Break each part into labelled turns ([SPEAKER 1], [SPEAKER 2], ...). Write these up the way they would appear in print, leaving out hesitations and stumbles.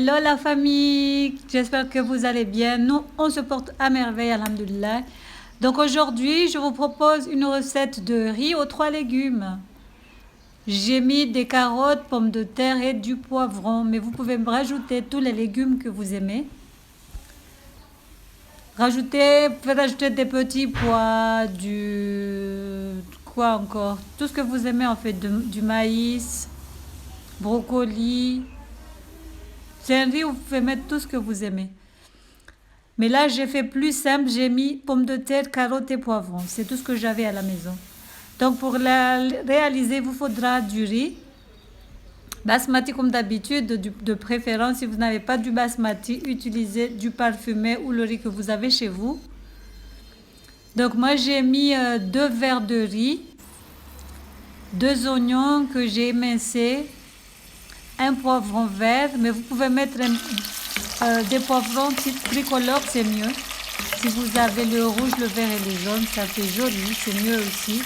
[SPEAKER 1] Hello la famille, j'espère que vous allez bien. Nous, on se porte à merveille, alhamdoulilah. Donc aujourd'hui, je vous propose une recette de riz aux 3 légumes. J'ai mis des carottes, pommes de terre et du poivron, mais vous pouvez me rajouter tous les légumes que vous aimez. Vous pouvez rajouter des petits pois, quoi encore? Tout ce que vous aimez en fait, du maïs, brocoli. C'est un riz où vous pouvez mettre tout ce que vous aimez. Mais là, j'ai fait plus simple, j'ai mis pommes de terre, carottes et poivrons. C'est tout ce que j'avais à la maison. Donc pour la réaliser, il vous faudra du riz. Basmati comme d'habitude, de préférence. Si vous n'avez pas du basmati, utilisez du parfumé ou le riz que vous avez chez vous. Donc moi, j'ai mis 2 verres de riz, 2 oignons que j'ai émincés, un poivron vert, mais vous pouvez mettre des poivrons tricolores, c'est mieux. Si vous avez le rouge, le vert et le jaune, ça fait joli, c'est mieux aussi.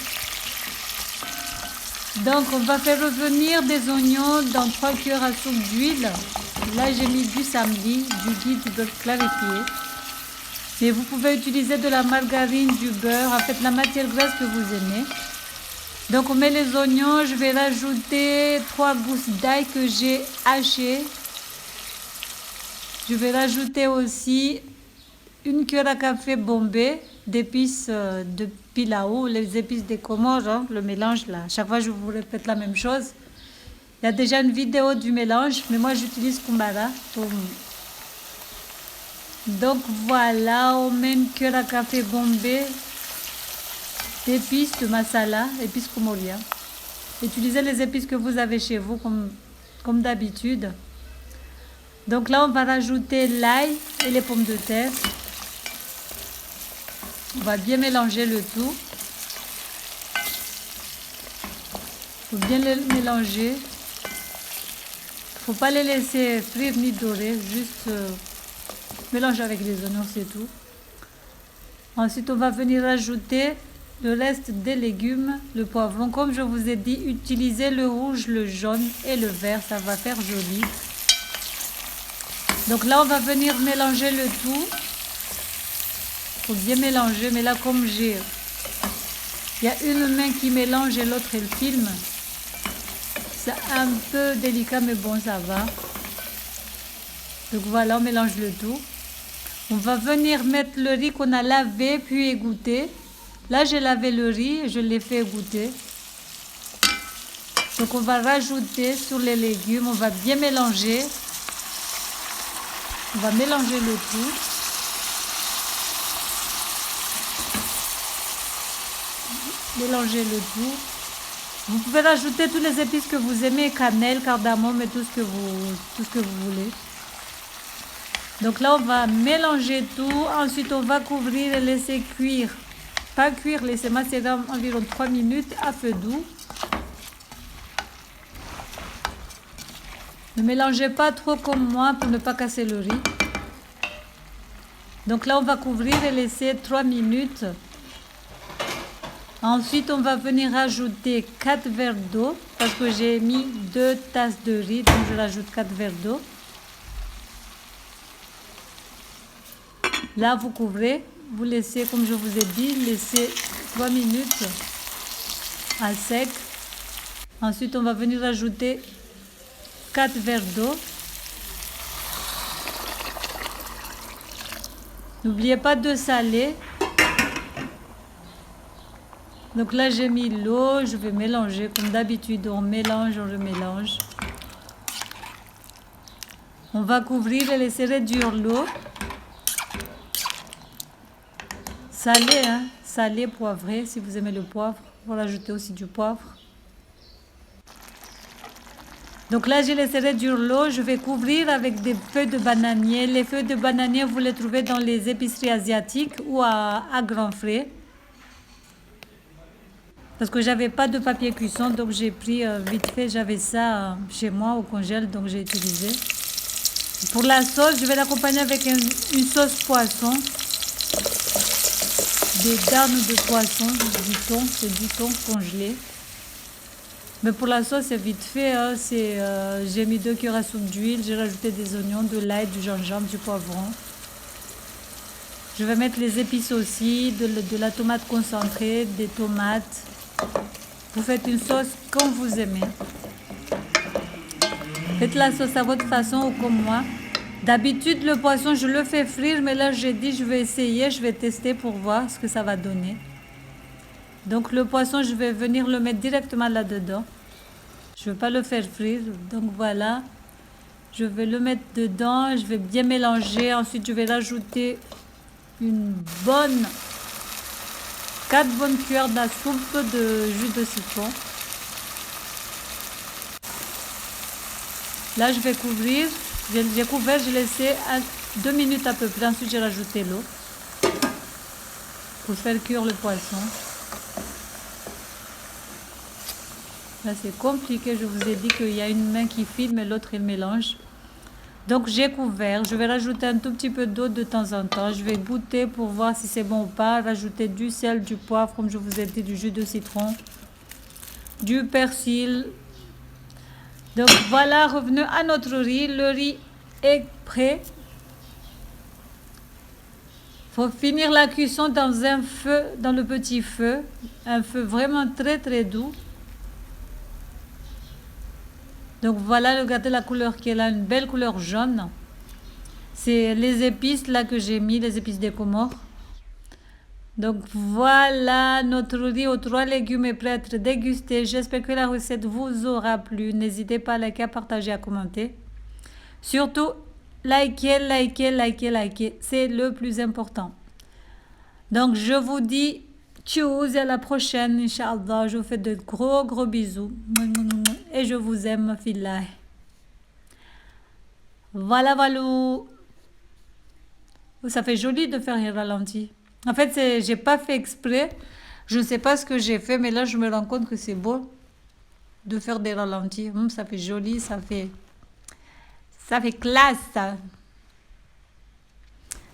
[SPEAKER 1] Donc on va faire revenir des oignons dans 3 cuillères à soupe d'huile. Là j'ai mis du samli, du ghee, du beurre clarifié. Mais vous pouvez utiliser de la margarine, du beurre, en fait la matière grasse que vous aimez. Donc on met les oignons, je vais rajouter 3 gousses d'ail que j'ai hachées. Je vais rajouter aussi une cuillère à café bombée d'épices de pilau, les épices des Comores, hein, le mélange là. Chaque fois je vous répète la même chose. Il y a déjà une vidéo du mélange, mais moi j'utilise Kumbara. Donc voilà, on met une cuillère à café bombée d'épices de masala, épices Komoria. Utilisez les épices que vous avez chez vous comme d'habitude. Donc là on va rajouter l'ail et les pommes de terre. On va bien mélanger le tout. Il faut bien les mélanger. Il ne faut pas les laisser frire ni dorer, juste mélanger avec les oignons, c'est tout. Ensuite, on va venir rajouter le reste des légumes, le poivron. Comme je vous ai dit, utilisez le rouge, le jaune et le vert, ça va faire joli. Donc là, on va venir mélanger le tout. Il faut bien mélanger, mais là comme il y a une main qui mélange et l'autre elle filme, c'est un peu délicat mais bon ça va. Donc voilà, on mélange le tout. On va venir mettre le riz qu'on a lavé puis égoutter. Là j'ai lavé le riz et je l'ai fait égoutter. Donc on va rajouter sur les légumes, on va bien mélanger. On va mélanger le tout. Mélanger le tout. Vous pouvez rajouter tous les épices que vous aimez, cannelle, cardamome et tout ce que vous voulez. Donc là, on va mélanger tout. Ensuite, on va couvrir et laisser cuire. Pas cuire, laisser macérer environ 3 minutes à feu doux. Ne mélangez pas trop comme moi pour ne pas casser le riz. Donc là, on va couvrir et laisser 3 minutes. Ensuite, on va venir rajouter 4 verres d'eau parce que j'ai mis 2 tasses de riz, donc je rajoute 4 verres d'eau. Là, vous couvrez, vous laissez, comme je vous ai dit, laissez 3 minutes à sec. Ensuite, on va venir rajouter 4 verres d'eau. N'oubliez pas de saler. Donc là, j'ai mis l'eau, je vais mélanger. Comme d'habitude, on mélange, on remélange. On va couvrir et laisser réduire l'eau. Salé, hein, salé, poivré. Si vous aimez le poivre, vous rajoutez aussi du poivre. Donc là, j'ai laissé réduire l'eau. Je vais couvrir avec des feuilles de bananier. Les feuilles de bananier, vous les trouvez dans les épiceries asiatiques ou à grands frais. Parce que j'avais pas de papier cuisson, donc j'ai pris vite fait, j'avais ça chez moi au congèle, donc j'ai utilisé. Pour la sauce, je vais l'accompagner avec une sauce poisson. Des darnes de poisson, du thon, c'est du thon congelé. Mais pour la sauce, c'est vite fait. Hein. J'ai mis 2 cuillères à soupe d'huile. J'ai rajouté des oignons, de l'ail, du gingembre, du poivron. Je vais mettre les épices aussi, de la tomate concentrée, des tomates. Vous faites une sauce comme vous aimez. Faites la sauce à votre façon ou comme moi. D'habitude, le poisson, je le fais frire, mais là, j'ai dit, je vais essayer, je vais tester pour voir ce que ça va donner. Donc, le poisson, je vais venir le mettre directement là-dedans. Je ne vais pas le faire frire. Donc, voilà. Je vais le mettre dedans, je vais bien mélanger. Ensuite, je vais rajouter une bonne 4 bonnes cuillères de soupe de jus de citron. Là, je vais couvrir. J'ai couvert, j'ai laissé 2 minutes à peu près. Ensuite, j'ai rajouté l'eau pour faire cuire le poisson. Là, c'est compliqué. Je vous ai dit qu'il y a une main qui filme et l'autre, il mélange. Donc, j'ai couvert. Je vais rajouter un tout petit peu d'eau de temps en temps. Je vais goûter pour voir si c'est bon ou pas. Rajouter du sel, du poivre, comme je vous ai dit, du jus de citron, du persil. Donc, voilà, revenons à notre riz. Le riz est prêt. Il faut finir la cuisson dans un feu, dans le petit feu. Un feu vraiment très, très doux. Donc voilà, regardez la couleur qu'elle a, une belle couleur jaune. C'est les épices là que j'ai mis, les épices des Comores. Donc voilà, notre riz aux 3 légumes est prêt à être dégusté. J'espère que la recette vous aura plu. N'hésitez pas à liker, à partager, à commenter. Surtout, likez, likez, likez, likez. C'est le plus important. Donc je vous dis tchuss, à la prochaine, Inch'Allah. Je vous fais de gros, gros bisous. Et je vous aime, fillah. Voilà, voilà. Ça fait joli de faire un ralenti. En fait, j'ai pas fait exprès. Je ne sais pas ce que j'ai fait, mais là, je me rends compte que c'est beau de faire des ralentis. Ça fait joli, ça fait classe.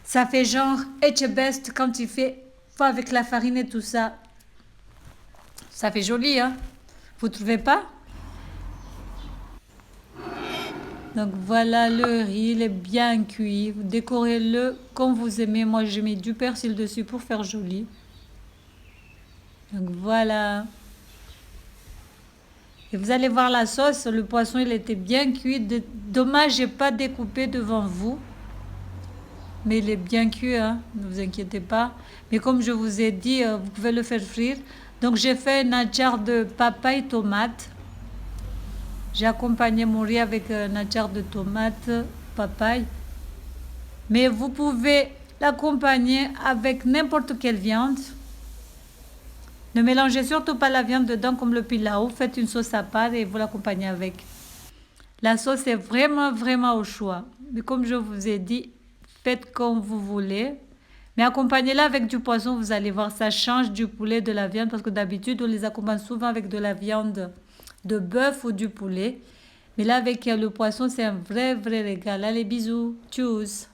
[SPEAKER 1] Ça fait genre best quand tu fais avec la farine et tout ça. Ça fait joli, hein? Vous trouvez pas? Donc voilà, le riz, il est bien cuit. Vous décorez-le comme vous aimez. Moi, j'ai mis du persil dessus pour faire joli. Donc voilà. Et vous allez voir la sauce. Le poisson, il était bien cuit. Dommage, j'ai pas découpé devant vous. Mais il est bien cuit, hein? Ne vous inquiétez pas. Mais comme je vous ai dit, vous pouvez le faire frire. Donc j'ai fait un achar de papaye tomate. J'ai accompagné mon riz avec un achar de tomate, papaye. Mais vous pouvez l'accompagner avec n'importe quelle viande. Ne mélangez surtout pas la viande dedans comme le pilau. Faites une sauce à part et vous l'accompagnez avec. La sauce est vraiment, vraiment au choix. Mais comme je vous ai dit, faites comme vous voulez. Mais accompagnez-la avec du poisson, vous allez voir, ça change du poulet, de la viande. Parce que d'habitude, on les accompagne souvent avec de la viande de bœuf ou du poulet. Mais là, avec le poisson, c'est un vrai, vrai régal. Allez, bisous. Tchuss.